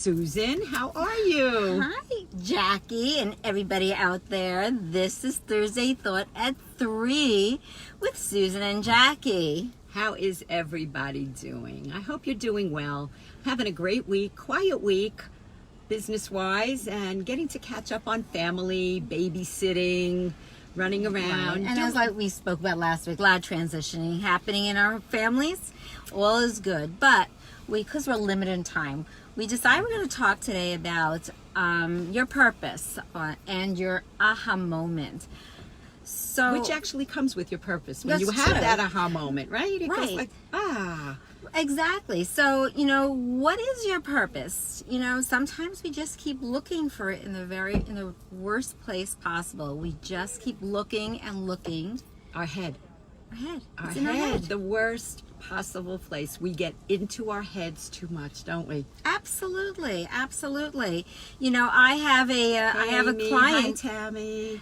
Susan. How are you? Hi, Jackie and everybody out there. This is Thursday Thought at 3 with Susan and Jackie. How is everybody doing? I hope you're doing well. Having a great week, quiet week, business-wise, and getting to catch up on family, babysitting, running around. And as like we spoke about last week, a lot of transitioning happening in our families. All is good, but because we're limited in time, we decided we're going to talk today about your purpose and your aha moment. So, which actually comes with your purpose. When That's you have true. that aha moment, right? It goes Right. like, ah. Exactly. So, what is your purpose? Sometimes we just keep looking for it in the worst place possible. We just keep looking and looking. Our head. Our Our head. It's in our head. head. The worst possible place. We get into our heads too much, don't we? Absolutely. I have a Amy, client. Hi, Tammy.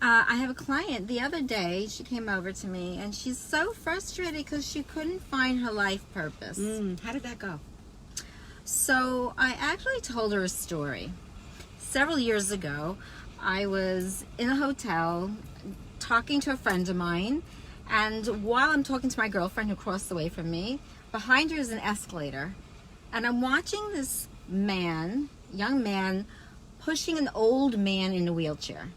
I have a client the other day. She came over to me and she's so frustrated because she couldn't find her life purpose. How did that go? So I actually told her a story. Several years ago, I was in a hotel talking to a friend of mine, and while I'm talking to my girlfriend who crossed the way from me, behind her is an escalator, and I'm watching this young man, pushing an old man in a wheelchair.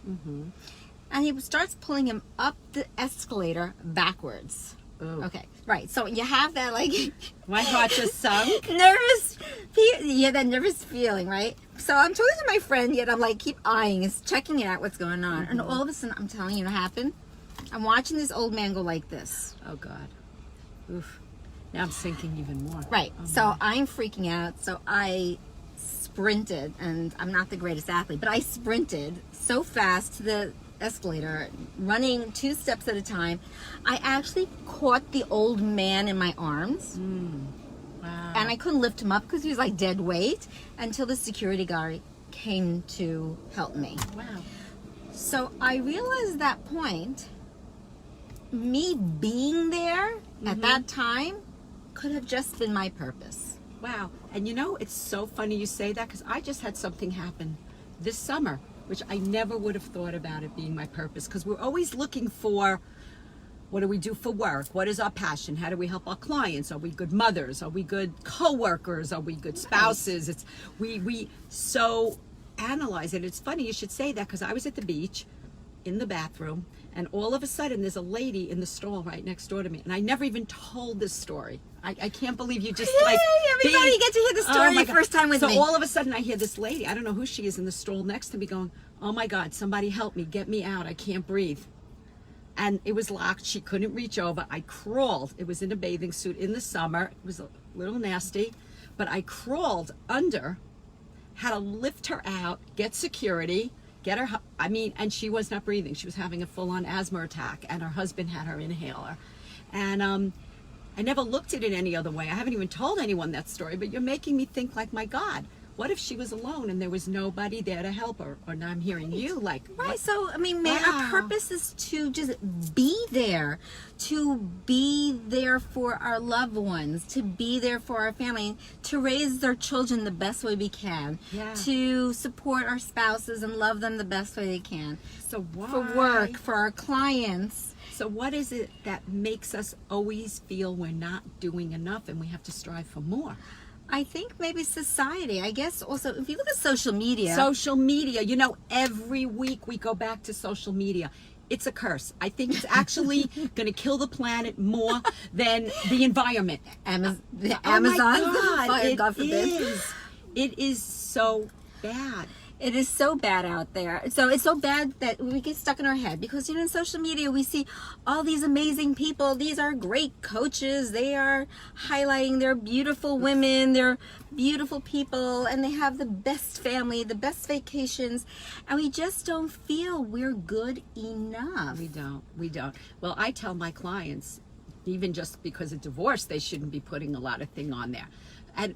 And he starts pulling him up the escalator backwards. Ooh. Okay, right. So you have that My heart just sunk. that nervous feeling, right? So I'm talking to my friend, yet I'm keep eyeing, checking it out, what's going on. And all of a sudden, I'm telling you what happened. I'm watching this old man go like this. Oh, God. Oof. Now I'm sinking even more. Right. Oh, So my. I'm freaking out. So I sprinted, and I'm not the greatest athlete, but I sprinted so fast to the escalator, running 2 steps at a time. I actually caught the old man in my arms. Wow. And I couldn't lift him up because he was dead weight until the security guard came to help me. Wow. So I realized at that point, me being there at that time could have just been my purpose. Wow. And it's so funny you say that because I just had something happen this summer, which I never would have thought about it being my purpose, because we're always looking for, what do we do for work? What is our passion? How do we help our clients? Are we good mothers? Are we good co-workers? Are we good spouses? It's we so analyze it. It's funny you should say that, because I was at the beach in the bathroom, and all of a sudden there's a lady in the stall right next door to me, and I never even told this story. I can't believe you just Everybody, you get to hear the story my the first time with so me. all of a sudden I hear this lady, I don't know who she is, in the stall next to me going, oh my God, somebody help me, get me out, I can't breathe. And it was locked, she couldn't reach over. I crawled, it was in a bathing suit in the summer, it was a little nasty, but I crawled under, had to lift her out, get security, get her, and she was not breathing. She was having a full-on asthma attack, and her husband had her inhaler. And I never looked at it any other way. I haven't even told anyone that story, but you're making me think my God, what if she was alone and there was nobody there to help her? Or now I'm hearing you Right, what? so, our Wow. purpose is to just be there for our loved ones, to be there for our family, to raise their children the best way we can, Yeah. to support our spouses and love them the best way they can, So why? for work, for our clients. So what is it that makes us always feel we're not doing enough and we have to strive for more? I think maybe society. I guess also, if you look at social media. Social media, every week we go back to social media. It's a curse. I think it's actually going to kill the planet more than the environment. Amazon. Oh my God, Fire, God forbid. It is so bad. It is so bad out there. So it's so bad that we get stuck in our head because, in social media, we see all these amazing people. These are great coaches. They are highlighting their beautiful women, their beautiful people, and they have the best family, the best vacations, and we just don't feel we're good enough. We don't. Well, I tell my clients, even just because of divorce, they shouldn't be putting a lot of thing on there.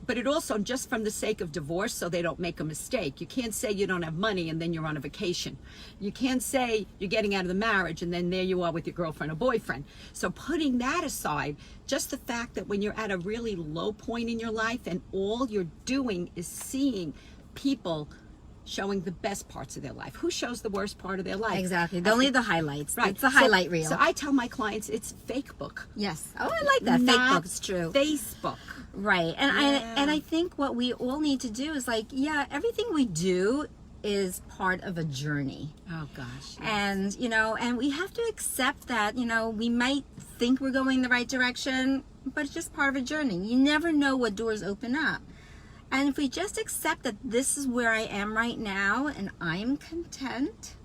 But it also, just from the sake of divorce, so they don't make a mistake. You can't say you don't have money and then you're on a vacation. You can't say you're getting out of the marriage and then there you are with your girlfriend or boyfriend. So putting that aside, just the fact that when you're at a really low point in your life and all you're doing is seeing people showing the best parts of their life. Who shows the worst part of their life? Exactly. Only the highlights. Right. It's a highlight reel. So I tell my clients it's fake book. Yes. Oh, I like that. Fake book. It's true. Facebook. Right. And I think what we all need to do is like, yeah, everything we do is part of a journey. Oh gosh. Yes. And, and we have to accept that, we might think we're going the right direction, but it's just part of a journey. You never know what doors open up. And if we just accept that this is where I am right now and I'm content.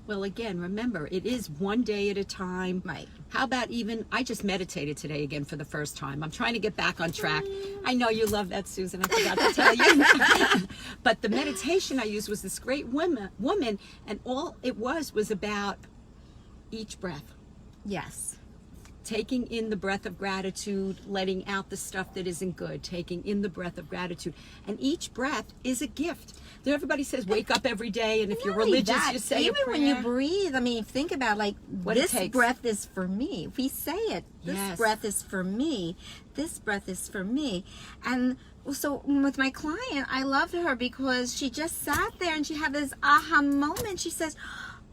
Well, again, remember, it is one day at a time. Right. How about I just meditated today again for the first time. I'm trying to get back on track. I know you love that, Susan. I forgot to tell you. But the meditation I used was this great woman, and all it was about each breath. Yes. Taking in the breath of gratitude, letting out the stuff that isn't good, taking in the breath of gratitude. And each breath is a gift. Everybody says wake up every day, and if you're religious, you say even a prayer. When you breathe, I mean, think about What this breath is for me. If we say it, this Yes. breath is for me. This breath is for me. And so with my client, I loved her because she just sat there and she had this aha moment. She says,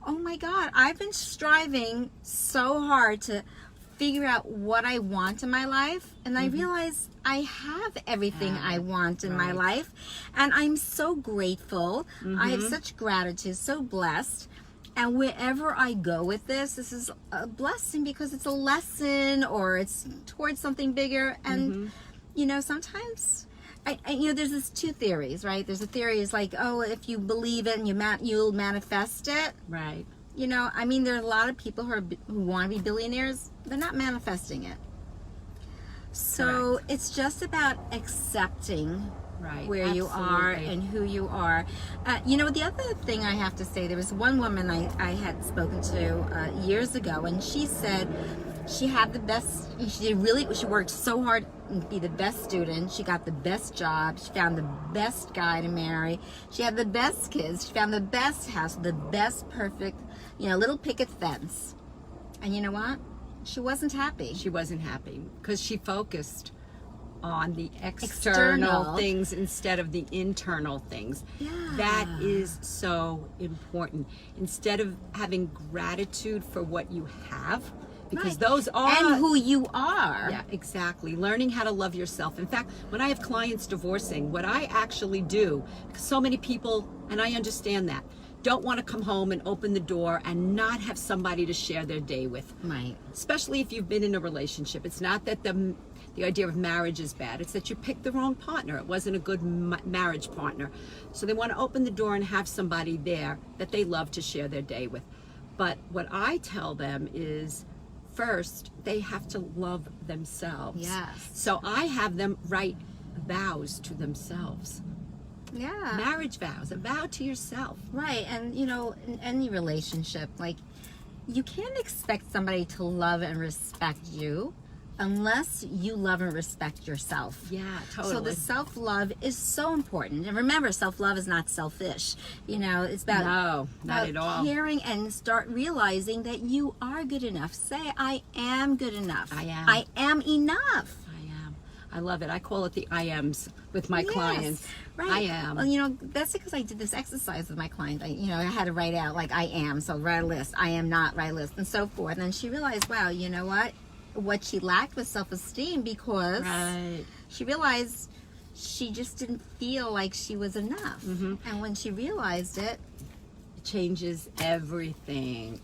oh my God, I've been striving so hard to figure out what I want in my life, and I realize I have everything I want in my life, and I'm so grateful. I have such gratitude, so blessed. And wherever I go with this is a blessing because it's a lesson or it's towards something bigger. And sometimes there's these two theories, right? There's a theory is like, oh, if you believe it and you'll manifest it. Right. There are a lot of people who want to be billionaires. They're not manifesting it. So Correct. it's just about accepting where you are and who you are. The other thing I have to say, there was one woman I had spoken to years ago, and she said she had the best, she worked so hard to be the best student. She got the best job. She found the best guy to marry. She had the best kids. She found the best house, the best perfect, little picket fence. And you know what? She wasn't happy. She wasn't happy because she focused on the external things instead of the internal things. Yeah. That is so important. Instead of having gratitude for what you have, because those are... And who you are. Yeah, exactly. Learning how to love yourself. In fact, when I have clients divorcing, what I actually do, because so many people, and I understand that, don't want to come home and open the door and not have somebody to share their day with. Right. Especially if you've been in a relationship. It's not that the idea of marriage is bad. It's that you picked the wrong partner. It wasn't a good marriage partner. So they want to open the door and have somebody there that they love to share their day with. But what I tell them is, first, they have to love themselves. Yes. So I have them write vows to themselves. Yeah. Marriage vows, a vow to yourself. Right. And, in any relationship, you can't expect somebody to love and respect you unless you love and respect yourself. Yeah, totally. So the self-love is so important. And remember, self-love is not selfish. It's about, No, not at all. caring and start realizing that you are good enough. Say, I am good enough. I am. I am enough. I love it. I call it the I ams with my clients. Right. I am. Well, that's because I did this exercise with my client. I had to write out I am. So write a list. I am not, write a list, and so forth. And she realized, wow, you know what she lacked was self-esteem because she realized she just didn't feel like she was enough. And when she realized it changes everything.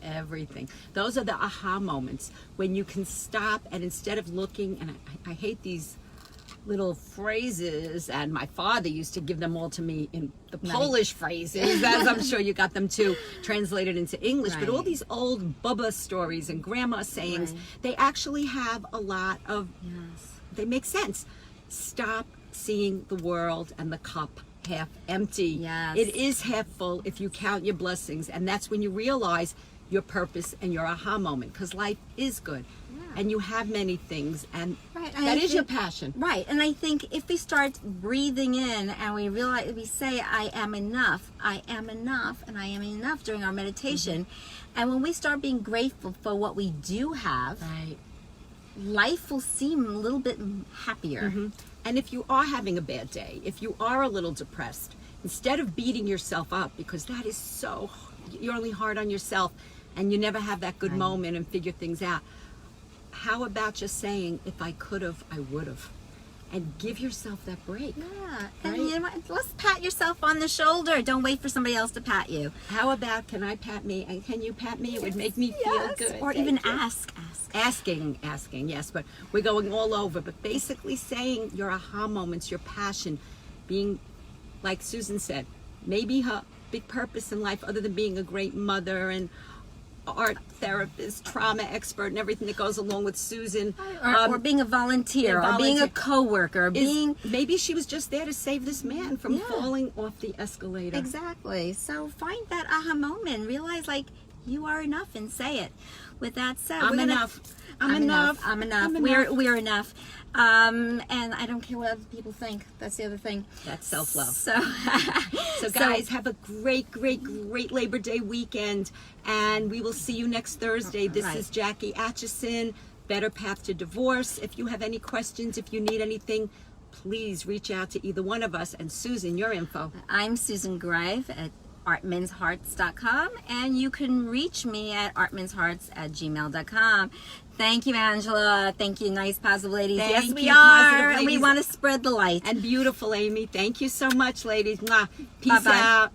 Those are the aha moments when you can stop and instead of looking, and I hate these little phrases, and my father used to give them all to me in the Polish phrases, as I'm sure you got them too, translated into English. But all these old Bubba stories and grandma sayings, they actually have a lot of, they make sense. Stop seeing the world and the cup half empty. Yes. It is half full if you count your blessings, and that's when you realize your purpose and your aha moment, because life is good and you have many things, and Right. That is your passion. Right. And I think if we start breathing in and we realize, we say, I am enough, I am enough, and I am enough during our meditation. And when we start being grateful for what we do have, Right. life will seem a little bit happier. And if you are having a bad day, if you are a little depressed, instead of beating yourself up, because that is so, you're only hard on yourself and you never have that good moment and figure things out. How about just saying, if I could have, I would have. And give yourself that break. Yeah. And Right. you know what? Let's pat yourself on the shoulder. Don't wait for somebody else to pat you. How about, can I pat me? And can you pat me? It would make me feel good. Or Thank even you. ask. Asking, yes, but we're going all over. But basically saying your aha moments, your passion, being, like Susan said, maybe her big purpose in life, other than being a great mother and art therapist, trauma expert, and everything that goes along with Susan. Or being a volunteer, yeah, or being a volunteer. co-worker, or being... Maybe she was just there to save this man from Yeah. falling off the escalator. Exactly. So find that aha moment. Realize, like, you are enough, and say it. With that said, I'm enough. I'm enough. I'm enough. I'm We're enough. And I don't care what other people think. That's the other thing. That's self-love. So, So guys, have a great Labor Day weekend, and we will see you next Thursday. This Right. is Jacqui Atcheson, Better Path to Divorce. If you have any questions, if you need anything, please reach out to either one of us. And Susan, your info. I'm Susan Greif at artmanshearts.com, and you can reach me at artmanshearts@gmail.com. Thank you, Angela. Thank you, nice, positive ladies. Thank Yes, we you, are. positive And we ladies. want to spread the light. And beautiful Amy. Thank you so much, ladies. Mwah. Peace Bye-bye. out.